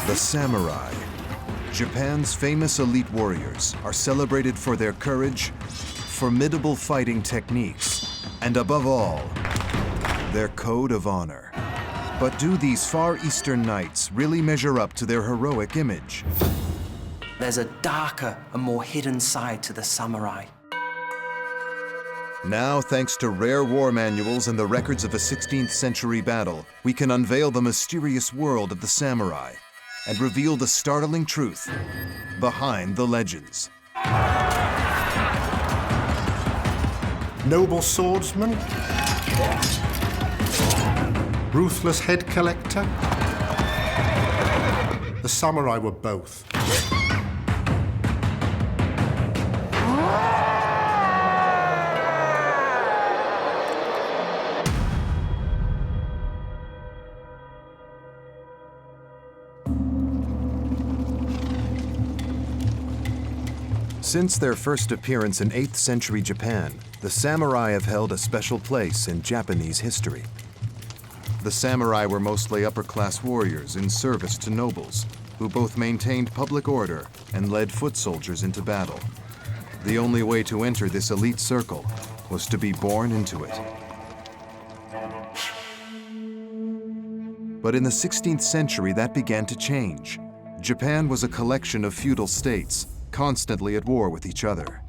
The samurai, Japan's famous elite warriors, are celebrated for their courage, formidable fighting techniques, and above all, their code of honor. But do these Far Eastern knights really measure up to their heroic image? There's a darker and more hidden side to the samurai. Now, thanks to rare war manuals and the records of a 16th century battle, we can unveil the mysterious world of the samurai and reveal the startling truth behind the legends. Noble swordsman, ruthless head collector. The samurai were both. Since their first appearance in 8th century Japan, the samurai have held a special place in Japanese history. The samurai were mostly upper-class warriors in service to nobles, who both maintained public order and led foot soldiers into battle. The only way to enter this elite circle was to be born into it. But in the 16th century, that began to change. Japan was a collection of feudal states, constantly at war with each other.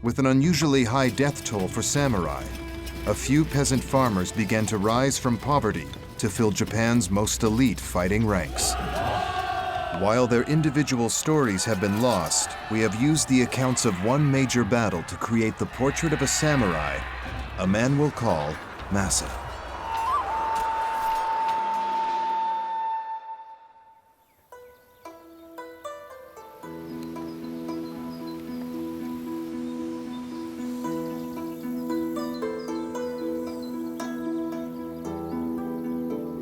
With an unusually high death toll for samurai, a few peasant farmers began to rise from poverty to fill Japan's most elite fighting ranks. While their individual stories have been lost, we have used the accounts of one major battle to create the portrait of a samurai a man will call Masa.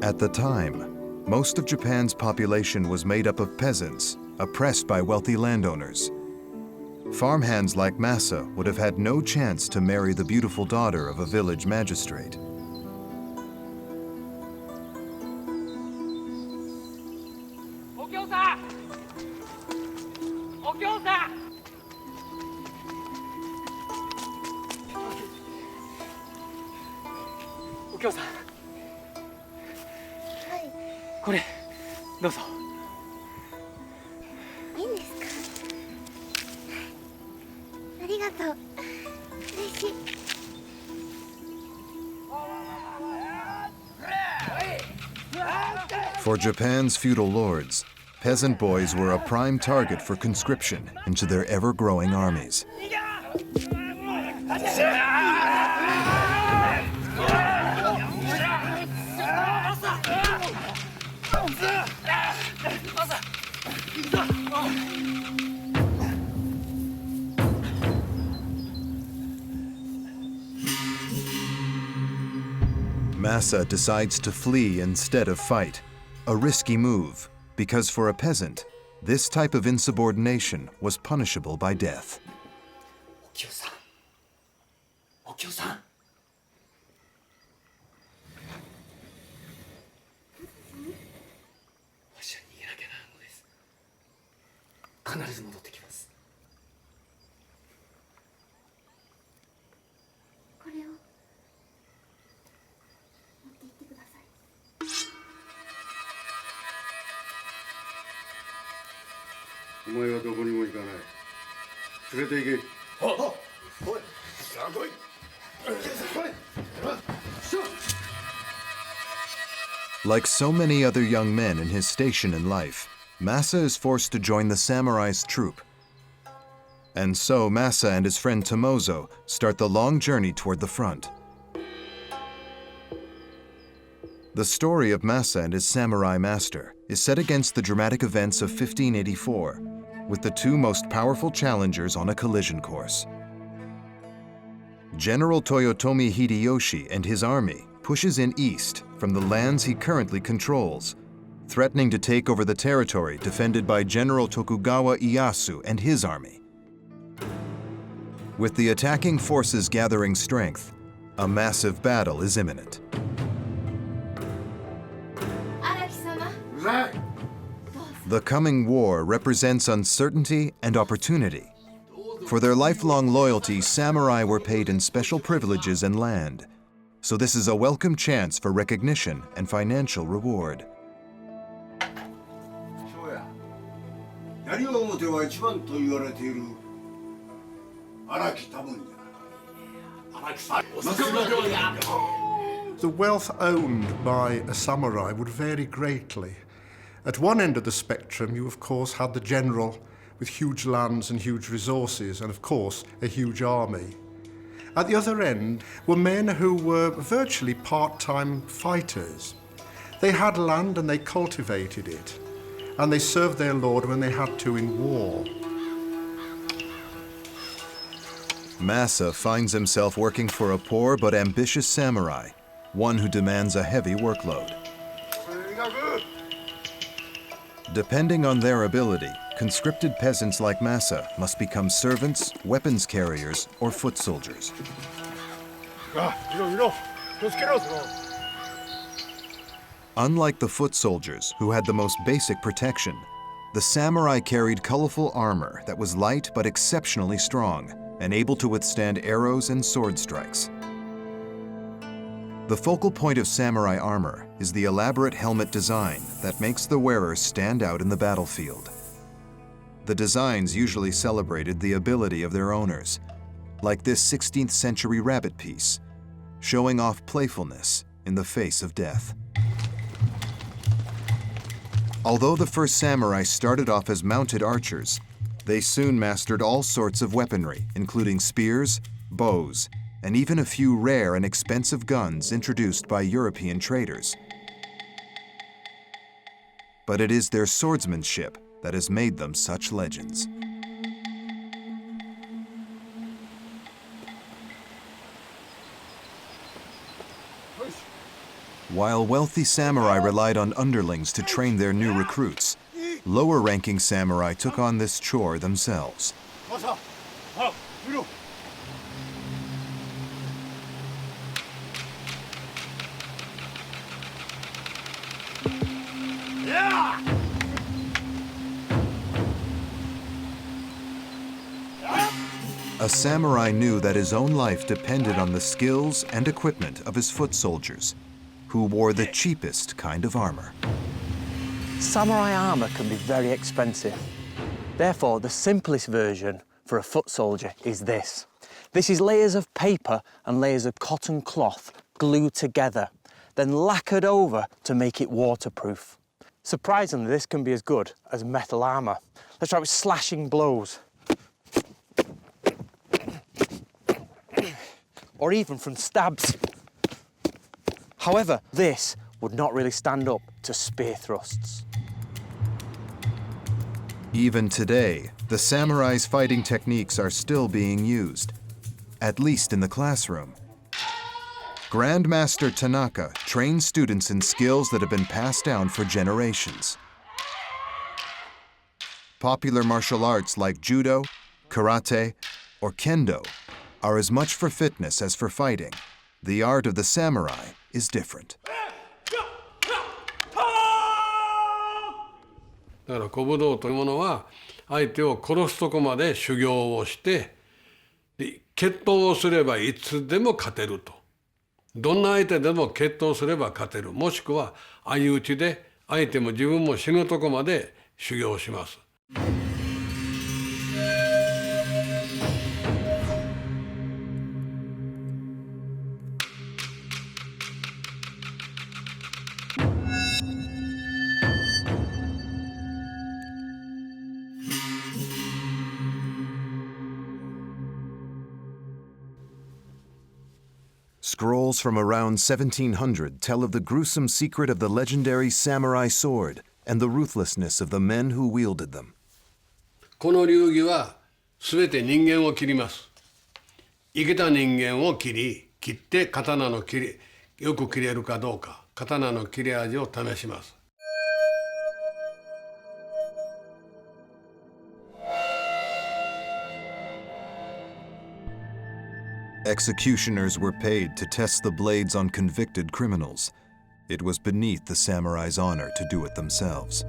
At the time, most of Japan's population was made up of peasants, oppressed by wealthy landowners. Farmhands like Masa would have had no chance to marry the beautiful daughter of a village magistrate. For Japan's feudal lords, peasant boys were a prime target for conscription into their ever-growing armies. Masa decides to flee instead of fight, a risky move, because for a peasant, this type of insubordination was punishable by death. Like so many other young men in his station in life, Masa is forced to join the samurai's troop. And so Masa and his friend Tomozo start the long journey toward the front. The story of Masa and his samurai master is set against the dramatic events of 1584, with the two most powerful challengers on a collision course. General Toyotomi Hideyoshi and his army pushes in east from the lands he currently controls, threatening to take over the territory defended by General Tokugawa Ieyasu and his army. With the attacking forces gathering strength, a massive battle is imminent. The coming war represents uncertainty and opportunity. For their lifelong loyalty, samurai were paid in special privileges and land. So this is a welcome chance for recognition and financial reward. The wealth owned by a samurai would vary greatly. At one end of the spectrum, you of course had the general with huge lands and huge resources, and of course a huge army. At the other end were men who were virtually part-time fighters. They had land and they cultivated it, and they served their lord when they had to in war. Masa finds himself working for a poor but ambitious samurai, one who demands a heavy workload. Depending on their ability, conscripted peasants like Masa must become servants, weapons carriers, or foot soldiers. Unlike the foot soldiers, who had the most basic protection, the samurai carried colorful armor that was light but exceptionally strong and able to withstand arrows and sword strikes. The focal point of samurai armor is the elaborate helmet design that makes the wearer stand out in the battlefield. The designs usually celebrated the ability of their owners, like this 16th century rabbit piece, showing off playfulness in the face of death. Although the first samurai started off as mounted archers, they soon mastered all sorts of weaponry, including spears, bows, and even a few rare and expensive guns introduced by European traders. But it is their swordsmanship that has made them such legends. While wealthy samurai relied on underlings to train their new recruits, lower-ranking samurai took on this chore themselves. A samurai knew that his own life depended on the skills and equipment of his foot soldiers, who wore the cheapest kind of armor. Samurai armor can be very expensive. Therefore, the simplest version for a foot soldier is this. This is layers of paper and layers of cotton cloth glued together, then lacquered over to make it waterproof. Surprisingly, this can be as good as metal armor. Let's try with slashing blows. Or even from stabs. However, this would not really stand up to spear thrusts. Even today, the samurai's fighting techniques are still being used, at least in the classroom. Grandmaster Tanaka trains students in skills that have been passed down for generations. Popular martial arts like judo, karate, or kendo are as much for fitness as for fighting. The art of the samurai is different. だから古武道というものは相手を殺すとこまで修行をしてで決闘をすればいつでも勝てると。どんな相手でも決闘すれば勝てる。もしくは相打ちで相手も自分も死ぬとこまで修行します。Scrolls from around 1700 tell of the gruesome secret of the legendary samurai sword and the ruthlessness of the men who wielded them. この流儀は全て人間を切ります。生きた人間を切って刀のよく切れるかどうか、刀の切れ味を試します。Executioners were paid to test the blades on convicted criminals. It was beneath the samurai's honor to do it themselves.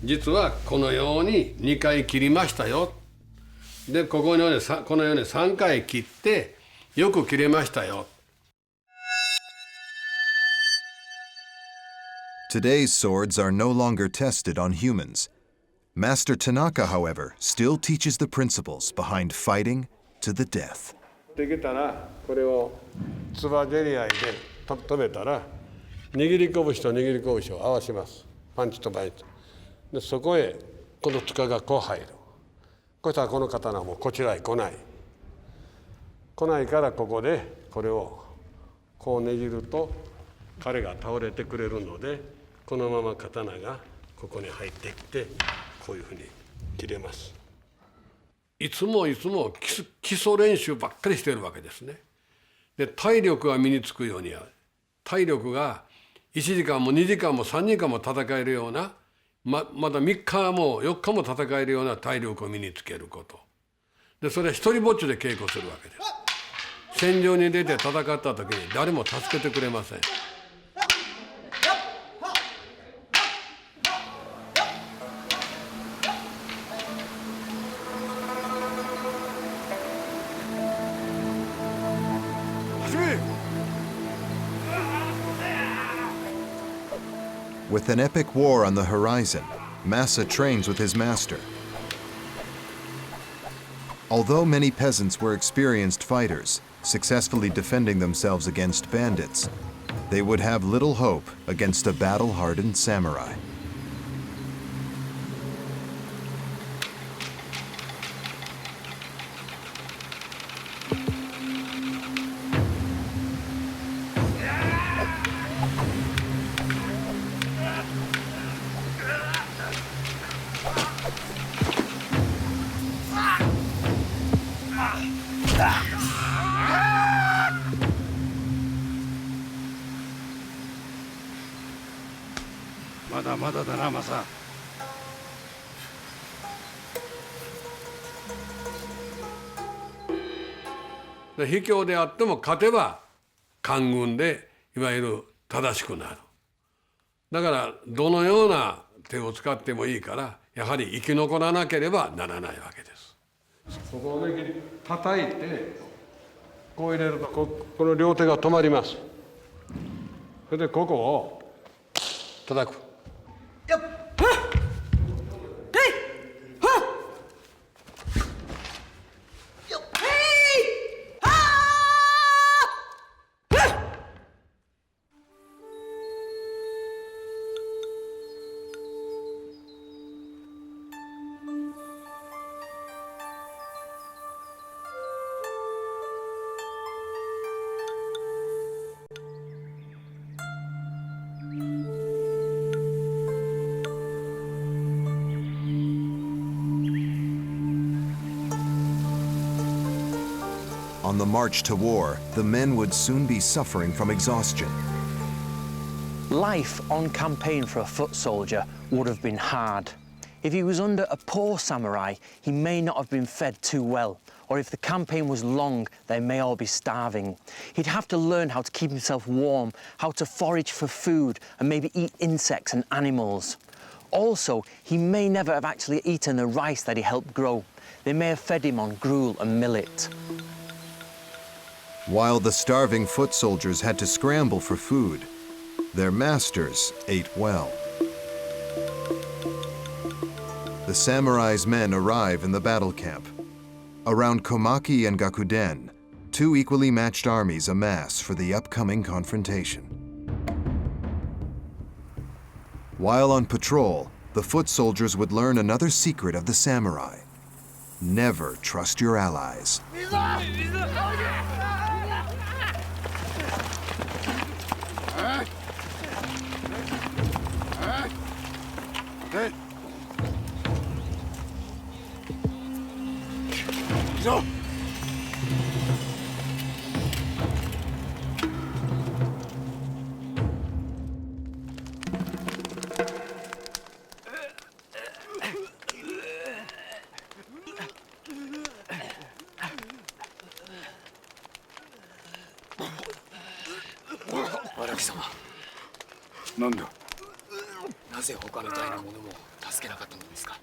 実はこのように2回切りましたよ。で、このように3回切ってよく切れましたよ。Today's swords are no longer tested on humans. Master Tanaka, however, still teaches the principles behind fighting to the death. できたらこれをつばぜり合いで止めたら握り拳と握り拳を合わせます。パンチとパンチ。でそこへこの塚がこう入る。そしたらこの刀もこちらへ来ない。来ないからここでこれをこうねじると彼が倒れてくれるのでこのまま刀がここに入ってきてこういうふうに切れます。いつも基礎練習ばっかりしてるわけですね。で体力が身につくように体力が1時間も2時間も3時間も戦えるようなまだ3日も4日も戦えるような体力を身につけることでそれは一人ぼっちで稽古するわけです。戦場に出て戦った時に誰も助けてくれません。With an epic war on the horizon, Masa trains with his master. Although many peasants were experienced fighters, successfully defending themselves against bandits, they would have little hope against a battle-hardened samurai.卑怯であっても勝てば官軍でいわゆる正しくなる。だからどのような手を使ってもいいからやはり生き残らなければならないわけです。ここをね叩いてこう入れるとこの両手が止まります。それでここを叩く。On the march to war, the men would soon be suffering from exhaustion. Life on campaign for a foot soldier would have been hard. If he was under a poor samurai, he may not have been fed too well, or if the campaign was long, they may all be starving. He'd have to learn how to keep himself warm, how to forage for food, and maybe eat insects and animals. Also, he may never have actually eaten the rice that he helped grow. They may have fed him on gruel and millet. While the starving foot soldiers had to scramble for food, their masters ate well. The samurai's men arrive in the battle camp. Around Komaki and Gakuden, two equally matched armies amass for the upcoming confrontation. While on patrol, the foot soldiers would learn another secret of the samurai. Never trust your allies. 荒木様、なんだ。なぜ他みたいなものも助けなかったのですか？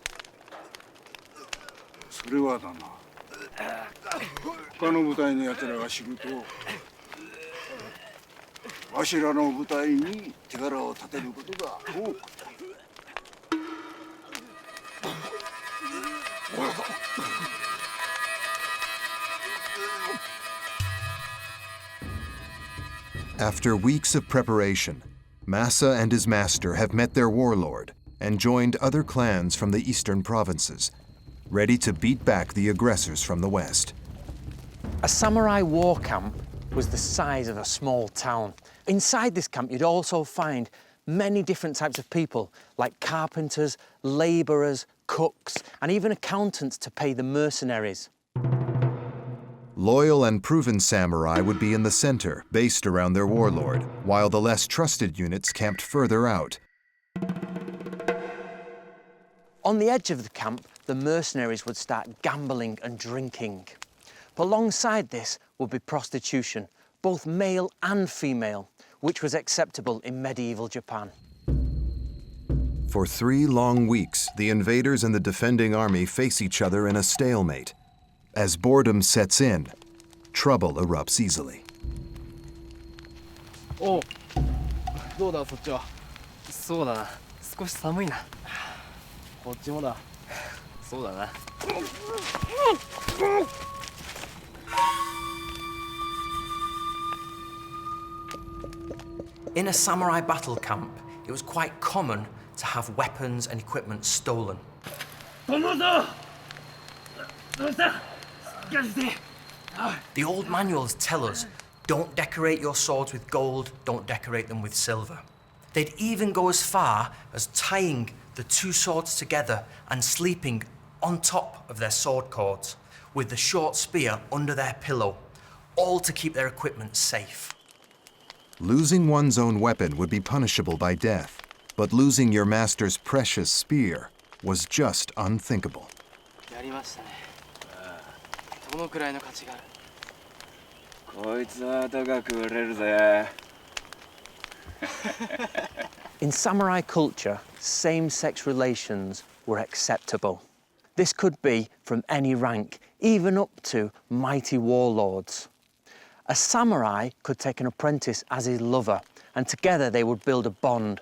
それはだな、他の部隊のやつらが知ると、わしらの部隊に手柄を立てることが多くなる。After weeks of preparation, Massa and his master have met their warlord and joined other clans from the eastern provinces, ready to beat back the aggressors from the west. A samurai war camp was the size of a small town. Inside this camp, you'd also find many different types of people, like carpenters, labourers, cooks, and even accountants to pay the mercenaries. Loyal and proven samurai would be in the center, based around their warlord, while the less trusted units camped further out. On the edge of the camp, the mercenaries would start gambling and drinking. But alongside this would be prostitution, both male and female, which was acceptable in medieval Japan. For 3 long weeks, the invaders and the defending army face each other in a stalemate. As boredom sets in, trouble erupts easily. おう、どうだそっちは。そうだな、少し寒いな。こっちもだ。そうだな。In a samurai battle camp, it was quite common to have weapons and equipment stolen. The old manuals tell us, don't decorate your swords with gold, don't decorate them with silver. They'd even go as far as tying the 2 swords together and sleeping on top of their sword cords, with the short spear under their pillow, all to keep their equipment safe. Losing one's own weapon would be punishable by death, but losing your master's precious spear was just unthinkable. やりましたね。どのくらいの価値がある？こいつは高く売れるぜ。In samurai culture, same-sex relations were acceptable. This could be from any rank, even up to mighty warlords. A samurai could take an apprentice as his lover, and together they would build a bond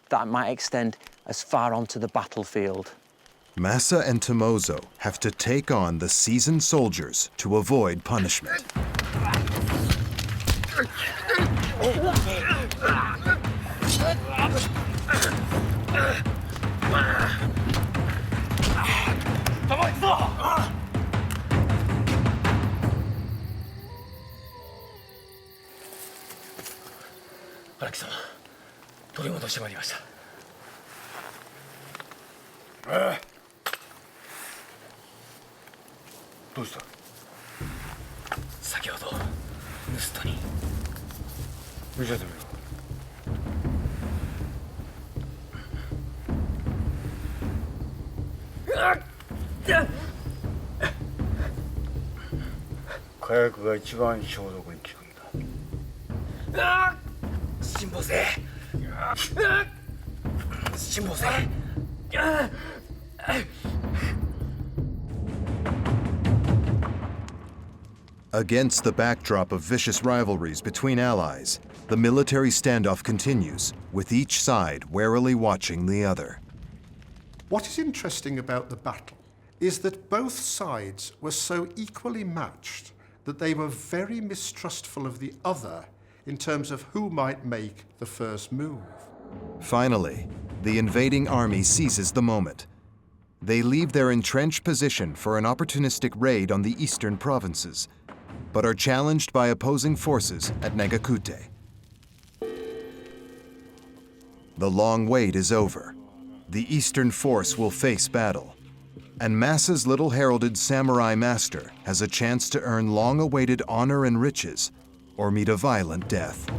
that might extend as far onto the battlefield. Massa and Tomozo have to take on the seasoned soldiers to avoid punishment. Eh? どうした？先ほど盗人に。見せてみろ。火薬が一番消毒に効くんだ。辛抱せ。辛抱せ。Against the backdrop of vicious rivalries between allies, the military standoff continues, with each side warily watching the other. What is interesting about the battle is that both sides were so equally matched that they were very mistrustful of the other in terms of who might make the first move. Finally, the invading army seizes the moment. They leave their entrenched position for an opportunistic raid on the eastern provinces, but are challenged by opposing forces at Negakute. The long wait is over. The eastern force will face battle, and Massa's little heralded samurai master has a chance to earn long-awaited honor and riches, or meet a violent death.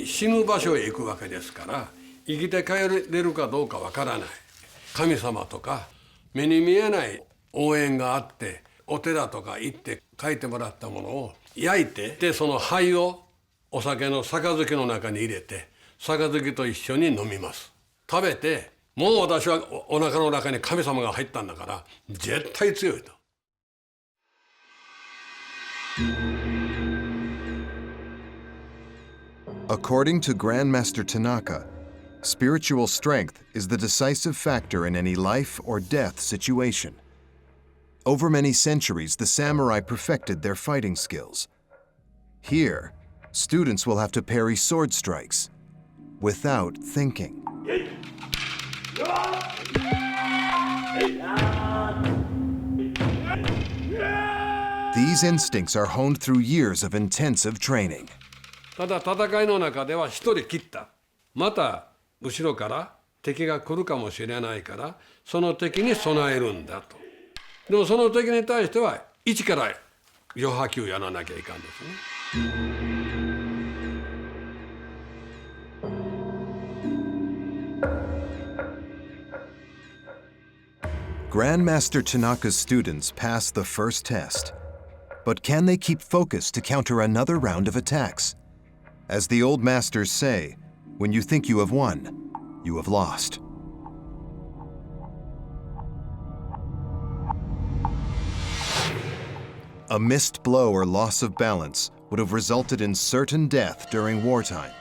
死ぬ場所へ行くわけですから、生きて帰れるかどうかわからない。神様とか目に見えない応援があって、お寺とか行って書いてもらったものを焼いて、でその灰をお酒の杯の中に入れて杯と一緒に飲みます。食べて、もう私はお腹の中に神様が入ったんだから絶対強いと。According to Grandmaster Tanaka, spiritual strength is the decisive factor in any life or death situation. Over many centuries, the samurai perfected their fighting skills. Here, students will have to parry sword strikes without thinking. These instincts are honed through years of intensive training. ただ戦いの中では一人切った。また後ろから敵が来るかもしれないから、その敵に備えるんだと。でもその敵に対しては一から余波球やらなきゃいかんですね。Grandmaster Tanaka's students passed the first test. But can they keep focus to counter another round of attacks? As the old masters say, when you think you have won, you have lost. A missed blow or loss of balance would have resulted in certain death during wartime.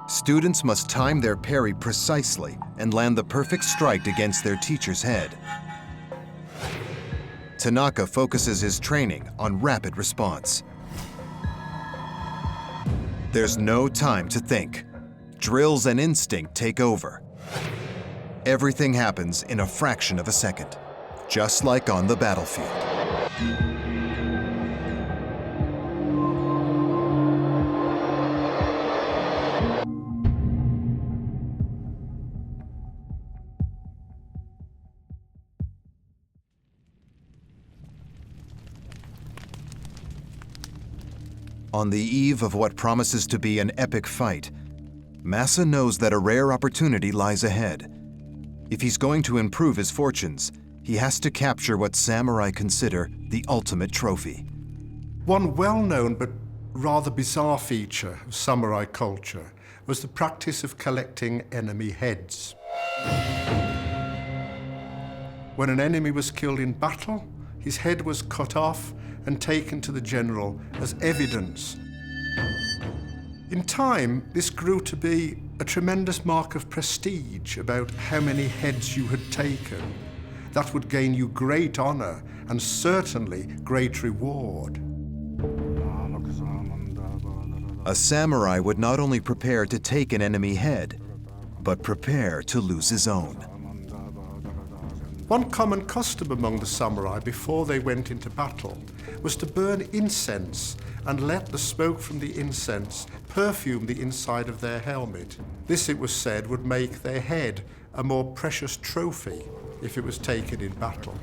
Students must time their parry precisely and land the perfect strike against their teacher's head. Tanaka focuses his training on rapid response. There's no time to think. Drills and instinct take over. Everything happens in a fraction of a second, just like on the battlefield. On the eve of what promises to be an epic fight, Masa knows that a rare opportunity lies ahead. If he's going to improve his fortunes, he has to capture what samurai consider the ultimate trophy. One well-known but rather bizarre feature of samurai culture was the practice of collecting enemy heads. When an enemy was killed in battle, his head was cut off and taken to the general as evidence. In time, this grew to be a tremendous mark of prestige about how many heads you had taken. That would gain you great honor and certainly great reward. A samurai would not only prepare to take an enemy head, but prepare to lose his own. One common custom among the samurai before they went into battle was to burn incense and let the smoke from the incense perfume the inside of their helmet. This, it was said, would make their head a more precious trophy if it was taken in battle.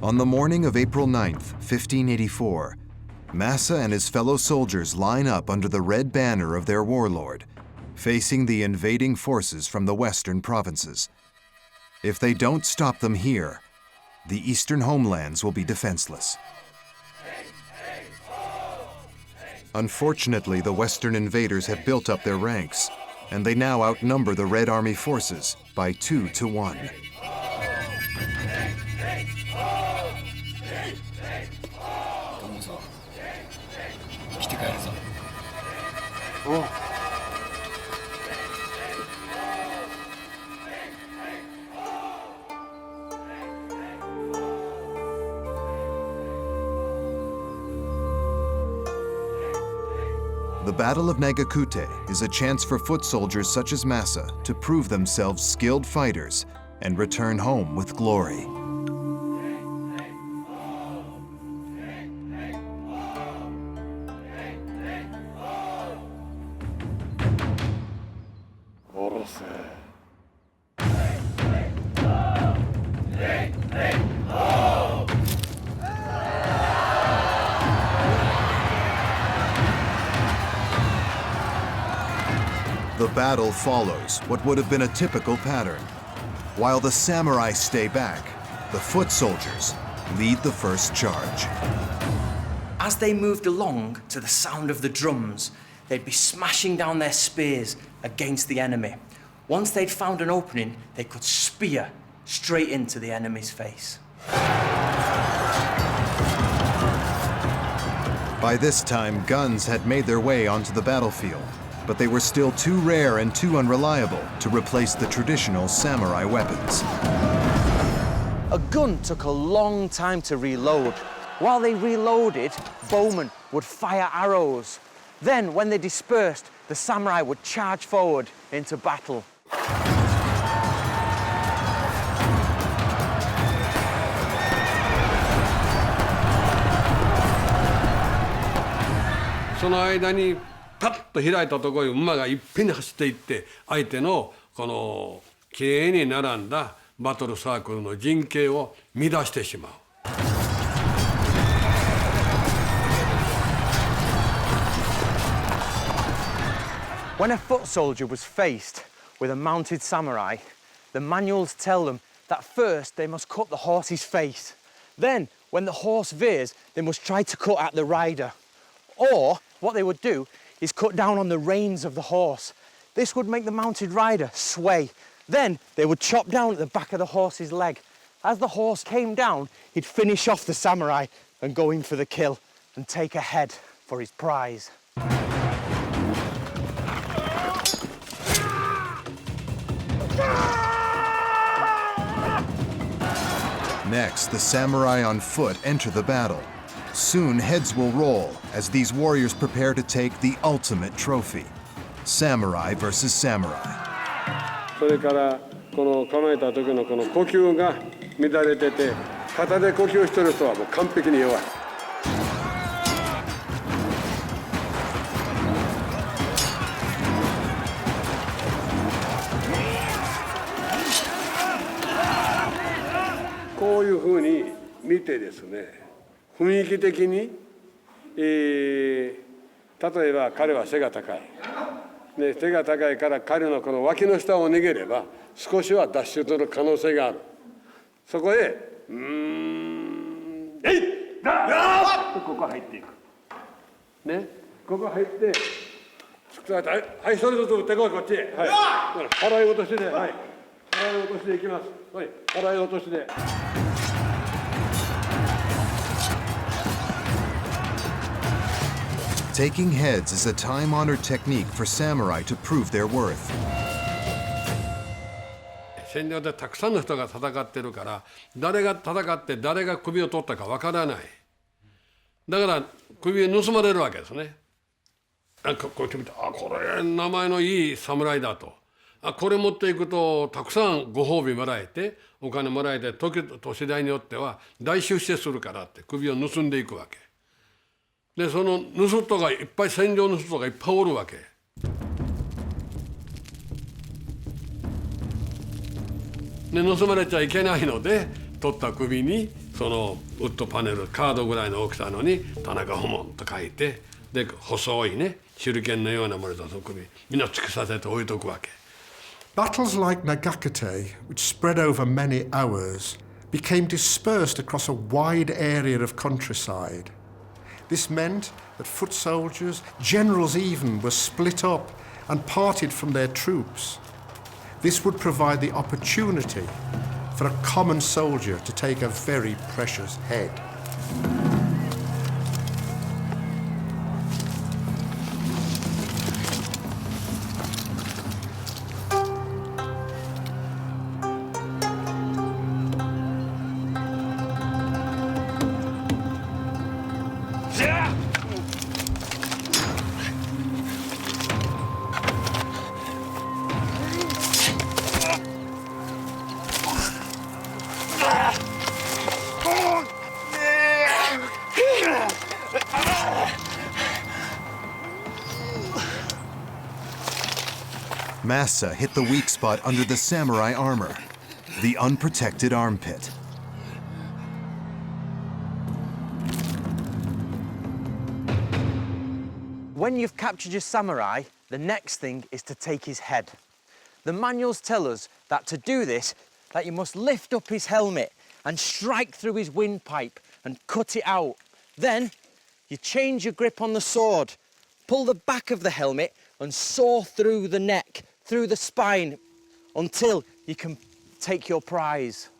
On the morning of April 9th, 1584, Masa and his fellow soldiers line up under the red banner of their warlord, facing the invading forces from the western provinces. If they don't stop them here, the eastern homelands will be defenseless. Unfortunately, the western invaders have built up their ranks, and they now outnumber the Red Army forces by 2 to 1. The Battle of Nagakute is a chance for foot soldiers such as Masa to prove themselves skilled fighters and return home with glory. The battle follows what would have been a typical pattern. While the samurai stay back, the foot soldiers lead the first charge. As they moved along to the sound of the drums, they'd be smashing down their spears against the enemy. Once they'd found an opening, they could spear straight into the enemy's face. By this time, guns had made their way onto the battlefield, but they were still too rare and too unreliable to replace the traditional samurai weapons. A gun took a long time to reload. While they reloaded, bowmen would fire arrows. Then, when they dispersed, the samurai would charge forward into battle. その間にパッと開いたところに馬がいっぺんに走っていって相手のこのきれいに並んだバトルサークルの陣形を乱してしまう。When a foot soldier was faced with a mounted samurai, the manuals tell them that first they must cut the horse's face. Then, when the horse veers, they must try to cut at the rider. Or, what they would do is cut down on the reins of the horse. This would make the mounted rider sway. Then, they would chop down at the back of the horse's leg. As the horse came down, he'd finish off the samurai and go in for the kill and take a head for his prize. Next, the samurai on foot enter the battle. Soon heads will roll as these warriors prepare to take the ultimate trophy. Samurai versus samurai. それからこの構えた時のこの呼吸が乱れてて肩で呼吸してる人はもう完璧に弱い。こういうふうに見てですね、雰囲気的に、例えば彼は背が高い、ね、背が高いから彼のこの脇の下を逃げれば少しは脱出する可能性がある。そこへ「えい！だー！」とここ入っていく。ね、ここ入ってはい、それぞれ打ってこいこっち。はい、払い落としで、はい、払い落としでいきます。はい、払い落としで。Taking heads is a time-honored technique for samurai to prove their worth. 戦場でたくさんの人が戦ってるから誰が戦って誰が首を取ったかわからない。だから首を盗まれるわけですね。こうやって見て、これ名前のいい侍だと。これ持っていくとたくさんご褒美もらえてお金もらえて年代によっては大出世するからって首を盗んでいくわけ。でその盗人がいっぱい戦場の人がいっぱいおるわけ。で盗まれちゃいけないので取った首にそのウッドパネルカードぐらいの大きさのに田中訪問と書いてで細いね手裏剣のようなものとその首みんな突きさせて置いとくわけ。Battles like Nagakute, which spread over many hours, became dispersed across a wide area of countryside. This meant that foot soldiers, generals even, were split up and parted from their troops. This would provide the opportunity for a common soldier to take a very precious head. Massa hit the weak spot under the samurai armor, the unprotected armpit. When you've captured your samurai, The next thing is to take his head. The manuals tell us that to do this, that you must lift up his helmet and strike through his windpipe and cut it out. Then you change your grip on the sword, pull the back of the helmet and saw through the neck, through the spine, until you can take your prize.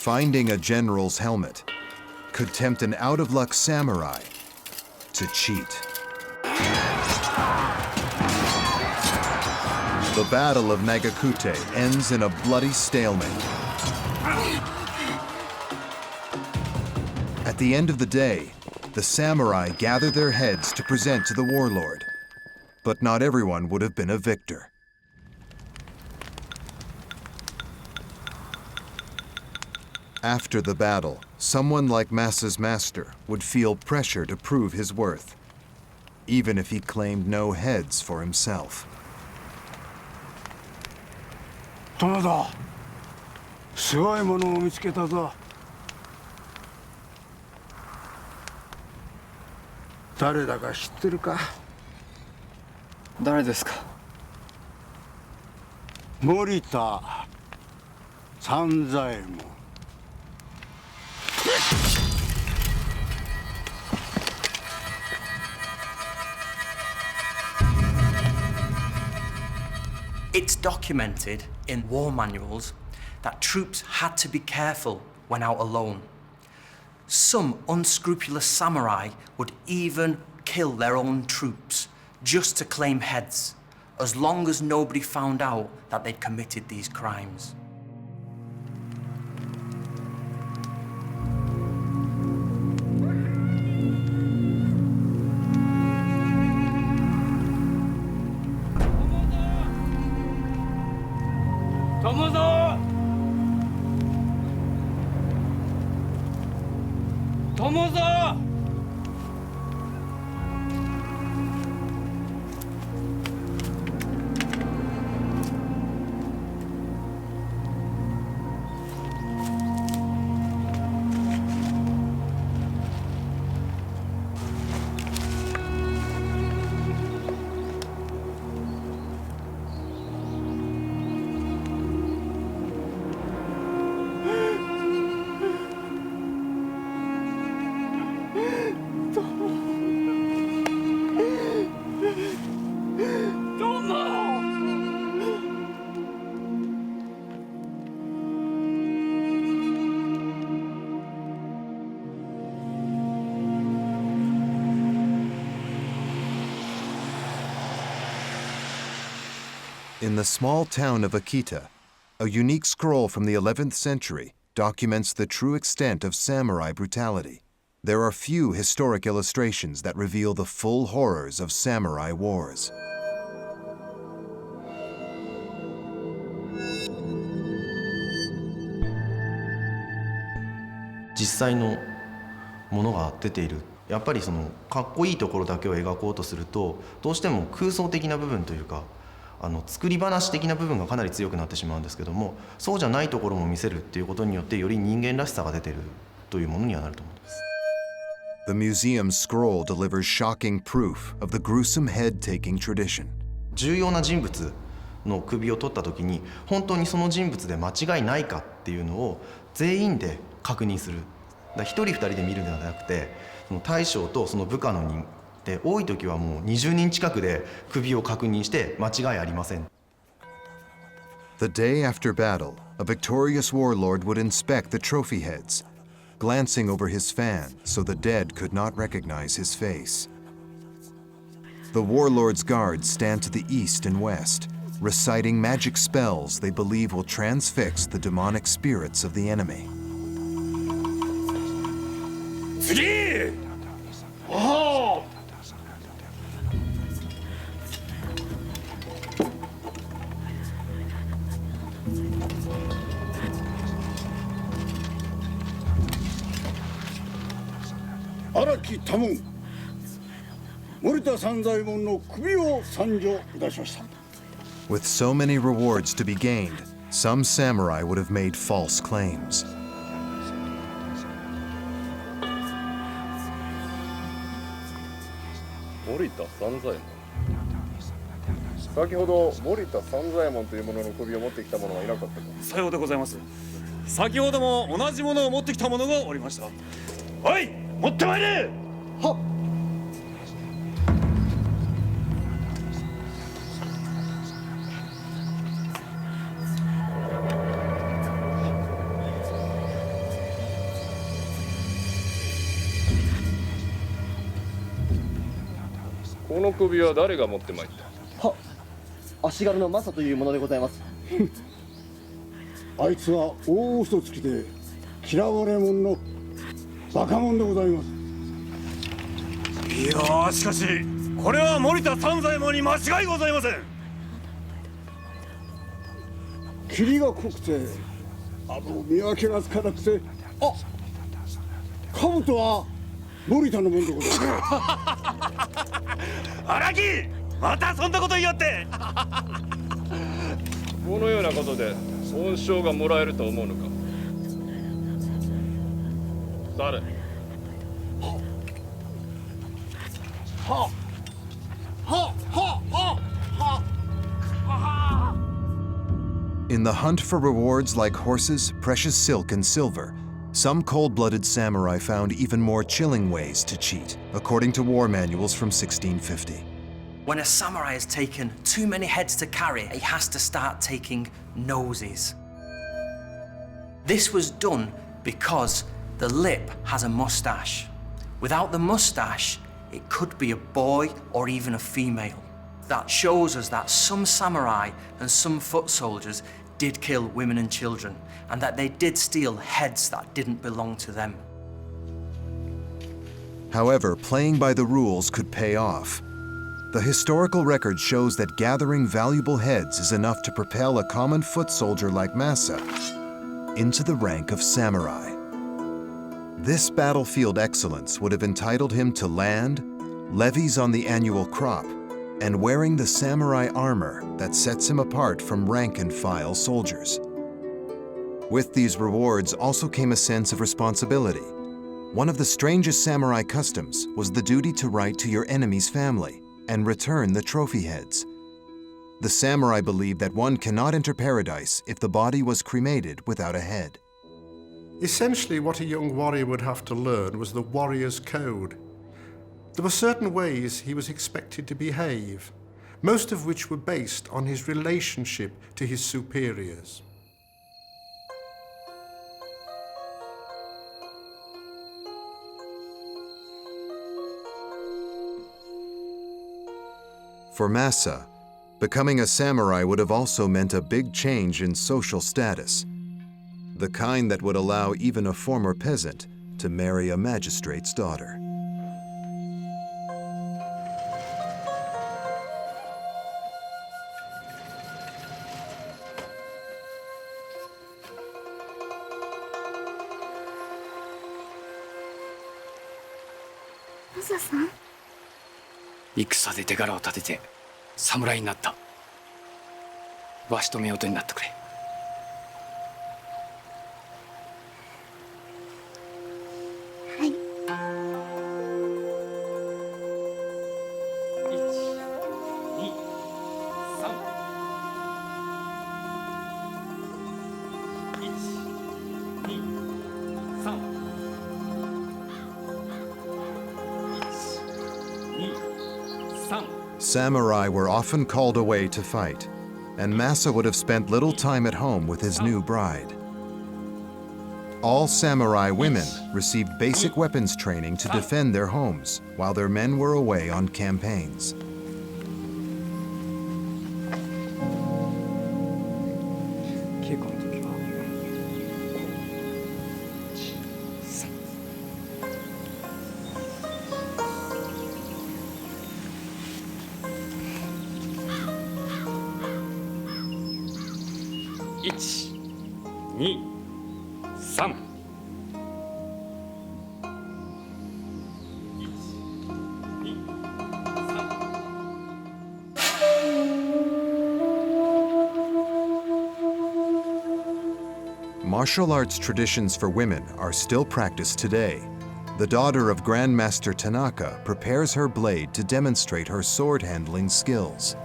Finding a general's helmet could tempt an out-of-luck samurai to cheat. The Battle of Nagakute ends in a bloody stalemate. At the end of the day, the samurai gather their heads to present to the warlord. But not everyone would have been a victor. After the battle, someone like Masa's master would feel pressure to prove his worth, even if he claimed no heads for himself. 殿だ、すごいものを見つけたぞ。誰だか知ってるか？誰ですか？森田三左衛門。It's documented in war manuals that troops had to be careful when out alone. Some unscrupulous samurai would even kill their own troops just to claim heads, as long as nobody found out that they'd committed these crimes. In the small town of Akita, a unique scroll from the 11th century documents the true extent of samurai brutality. There are few historic illustrations that reveal the full horrors of samurai wars. 実際のものが出ている。やっぱりそのかっこいいところだけを描こうとすると、どうしても空想的な部分というか、作り話的な部分がかなり強くなってしまうんですけども、そうじゃないところも見せるっていうことによってより人間らしさが出てるというものにはなると思います。The museum's scroll delivers shocking proof of the gruesome head-taking tradition. 重要な人物の首を取った時に本当にその人物で間違いないかっていうのを全員で確認する。1人2人で見るのではなくて、その大将とその部下の人で多い時はもう20人近くで首を確認して間違いありません。The day after battle, a victorious warlord would inspect the trophy heads, glancing over his fan so the dead could not recognize his face. The warlord's guards stand to the east and west, reciting magic spells they believe will transfix the demonic spirits of the enemy. 次！おお！荒木多聞、森田三左衛門の首を参上いたしました。 With so many rewards to be gained, some samurai would have made false claims. 森田三左衛門。先ほど森田三左衛門というものの首を持ってきた者はいなかったか。さようでございます。先ほども同じものを持ってきた者がおりました。おい、持ってまいれ。はっ。この首は誰が持ってまいった。は、足軽のマサというものでございます。あいつは大嘘つきで嫌われ者のバカ者でございます。いやー、しかしこれは森田三左衛門に間違いございません。霧が濃くて見分けがつかなくて、あ、兜は森田のもんでございます。荒木、またそんなこと言いよって。このようなことで恩賞がもらえると思うのか。誰。In the hunt for rewards like horses, precious silk, and silver, some cold-blooded samurai found even more chilling ways to cheat, according to war manuals from 1650. When a samurai has taken too many heads to carry, he has to start taking noses. This was done because the lip has a mustache. Without the mustache, it could be a boy or even a female. That shows us that some samurai and some foot soldiers did kill women and children, and that they did steal heads that didn't belong to them. However, playing by the rules could pay off. The historical record shows that gathering valuable heads is enough to propel a common foot soldier like Masa into the rank of samurai. This battlefield excellence would have entitled him to land, levies on the annual crop, and wearing the samurai armor that sets him apart from rank-and-file soldiers. With these rewards also came a sense of responsibility. One of the strangest samurai customs was the duty to write to your enemy's family and return the trophy heads. The samurai believed that one cannot enter paradise if the body was cremated without a head. Essentially, what a young warrior would have to learn was the warrior's code. There were certain ways he was expected to behave, most of which were based on his relationship to his superiors. For Masa, becoming a samurai would have also meant a big change in social status, the kind that would allow even a former peasant to marry a magistrate's daughter. Masa さん、戦で手柄を立てて侍になった。わしと夫婦になってくれ。はい。Samurai were often called away to fight, and Masa would have spent little time at home with his new bride. All samurai women received basic weapons training to defend their homes while their men were away on campaigns. Martial arts traditions for women are still practiced today. The daughter of Grandmaster Tanaka prepares her blade to demonstrate her sword handling skills.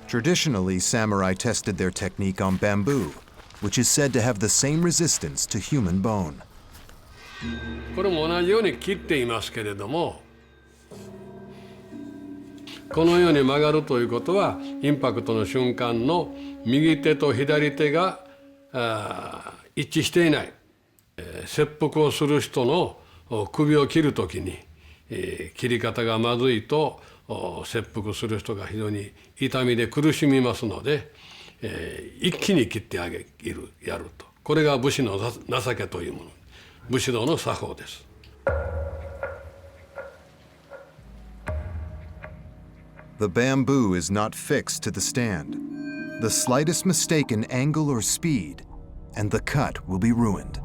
Traditionally, samurai tested their technique on bamboo, which is said to have the same resistance to human bone. これも同じように切っていますけれども、このように曲がるということはインパクトの瞬間の右手と左手が一致していない、切腹をする人の首を切るときに、切り方がまずいと切腹する人が非常に痛みで苦しみますので、一気に切ってやると、これが武士の情けというもの、武士道の作法です。The bamboo is not fixed to the stand. The slightest mistake in angle or speed, and the cut will be ruined.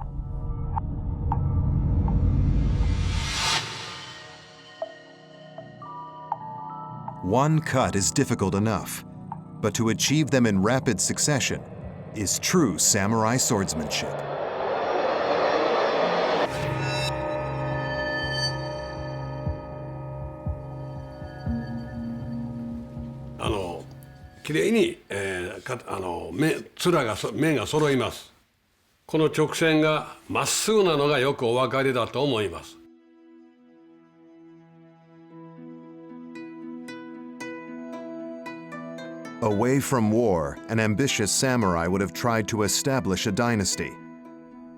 One cut is difficult enough, but to achieve them in rapid succession is true samurai swordsmanship. きれいに、面が揃います。この直線がまっすぐなのがよくお分かりだと思います。Away from war, an ambitious samurai would have tried to establish a dynasty.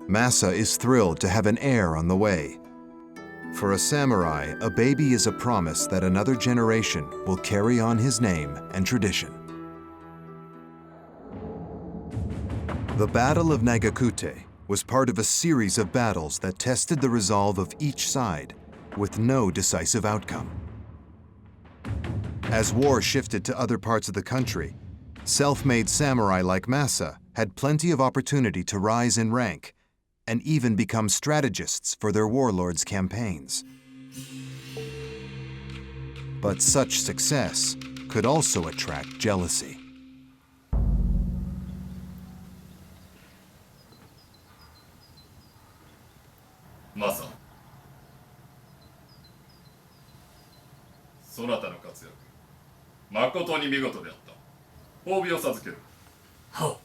Masa is thrilled to have an heir on the way. For a samurai, a baby is a promise that another generation will carry on his name and tradition. The Battle of Nagakute was part of a series of battles that tested the resolve of each side, with no decisive outcome. As war shifted to other parts of the country, self-made samurai like Masa had plenty of opportunity to rise in rank and even become strategists for their warlords' campaigns. But such success could also attract jealousy. マサ、そなたの活躍、誠に見事であった。褒美を授ける。はっ。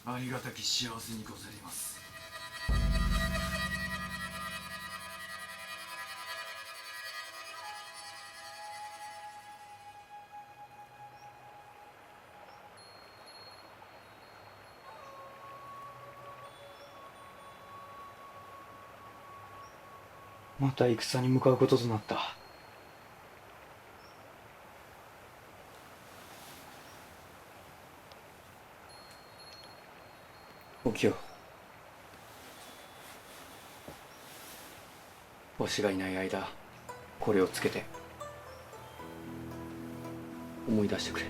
ありがたき幸せにござります。また戦に向かうこととなった。おきよ、わしがいない間、これをつけて思い出してくれ。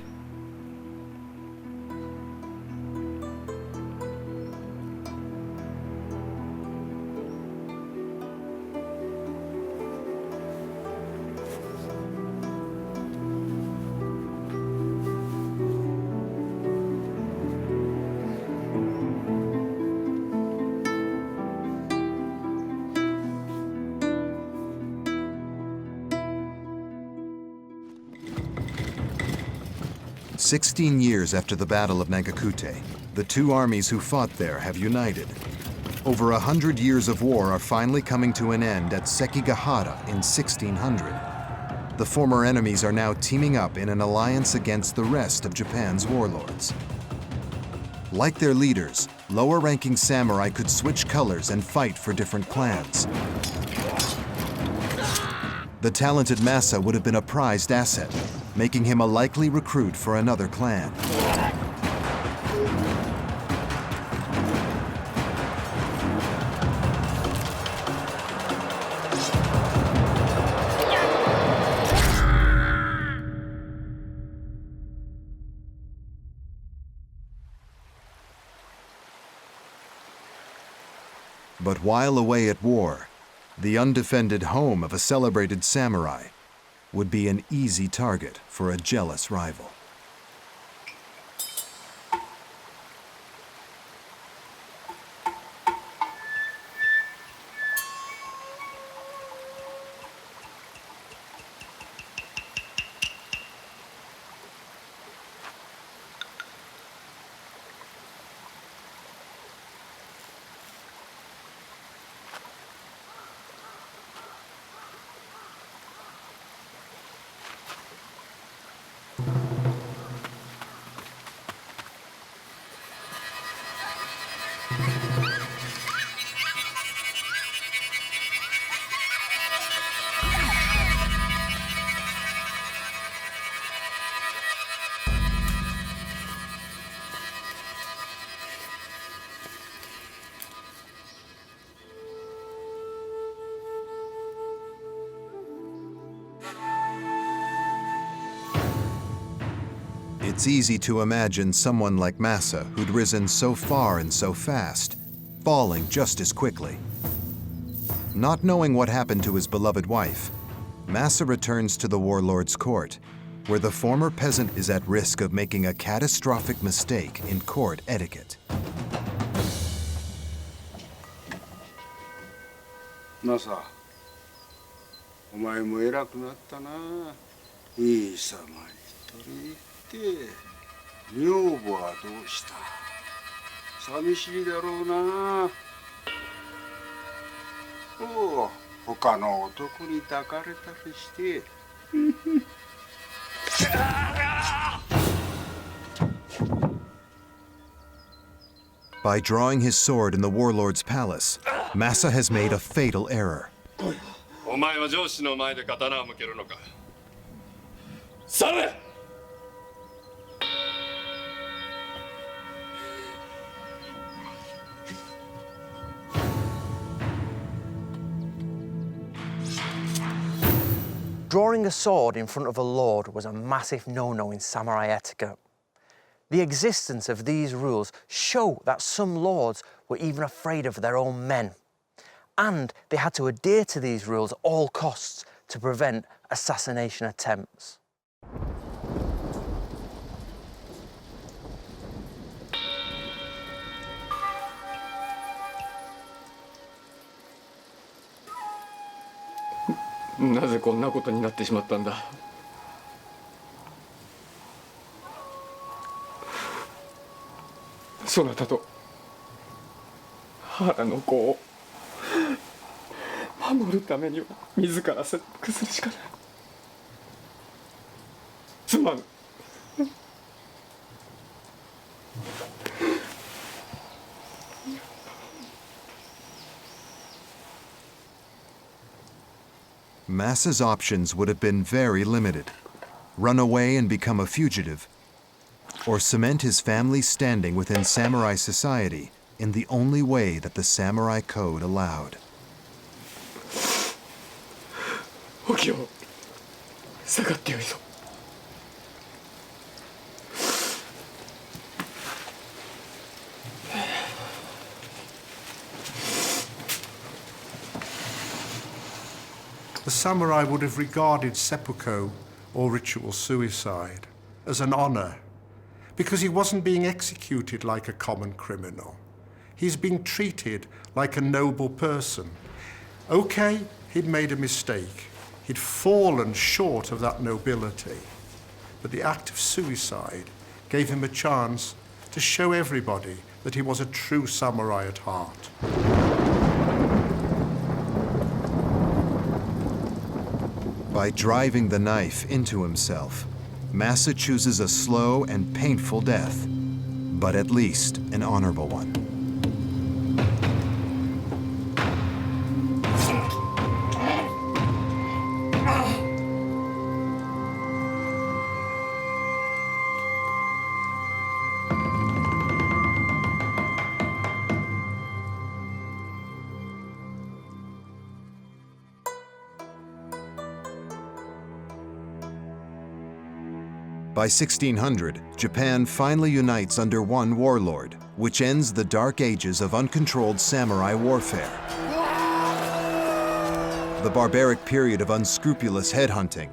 16 years after the Battle of Nagakute, the two armies who fought there have united. Over 100 years of war are finally coming to an end at Sekigahara in 1600. The former enemies are now teaming up in an alliance against the rest of Japan's warlords. Like their leaders, lower-ranking samurai could switch colors and fight for different clans. The talented Masa would have been a prized asset, making him a likely recruit for another clan. But while away at war, the undefended home of a celebrated samurai would be an easy target for a jealous rival. It's easy to imagine someone like Masa, who'd risen so far and so fast, falling just as quickly. Not knowing what happened to his beloved wife, Masa returns to the warlord's court, where the former peasant is at risk of making a catastrophic mistake in court etiquette. Masa, お前も偉くなったな。いい様に取り入って女房はどうした。寂しいだろうな。おう、他の男に抱かれたりして。By drawing his sword in the warlord's palace, Masa has made a fatal error. お前は上司の前で刀を向けるのか。され。Drawing a sword in front of a lord was a massive no-no in samurai etiquette. The existence of these rules show that some lords were even afraid of their own men, and they had to adhere to these rules at all costs to prevent assassination attempts.「なぜこんなことになってしまったんだ」。そなたと原の子を守るためには自ら切腹するしかない。すまぬ。Masa's options would have been very limited. Run away and become a fugitive, or cement his family's standing within samurai society in the only way that the samurai code allowed. お清、下がってよいぞ。The samurai would have regarded seppuku, or ritual suicide, as an honor, because he wasn't being executed like a common criminal. He's being treated like a noble person. Okay, he'd made a mistake. He'd fallen short of that nobility. But the act of suicide gave him a chance to show everybody that he was a true samurai at heart. By driving the knife into himself, Masa chooses a slow and painful death, but at least an honorable one. By 1600, Japan finally unites under one warlord, which ends the dark ages of uncontrolled samurai warfare. The barbaric period of unscrupulous headhunting,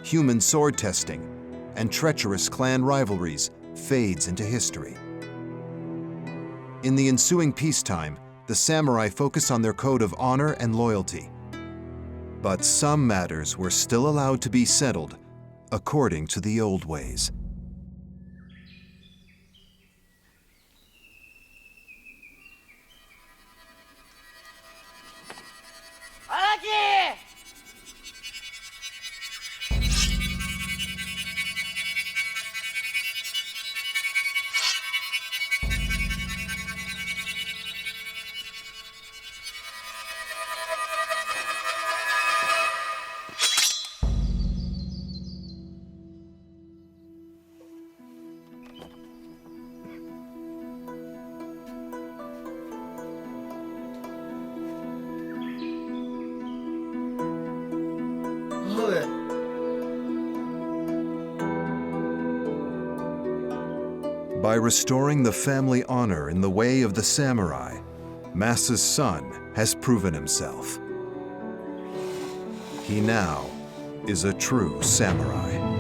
human sword testing, and treacherous clan rivalries fades into history. In the ensuing peacetime, the samurai focus on their code of honor and loyalty. But some matters were still allowed to be settled according to the old ways. By restoring the family honor in the way of the samurai, Masa's son has proven himself. He now is a true samurai.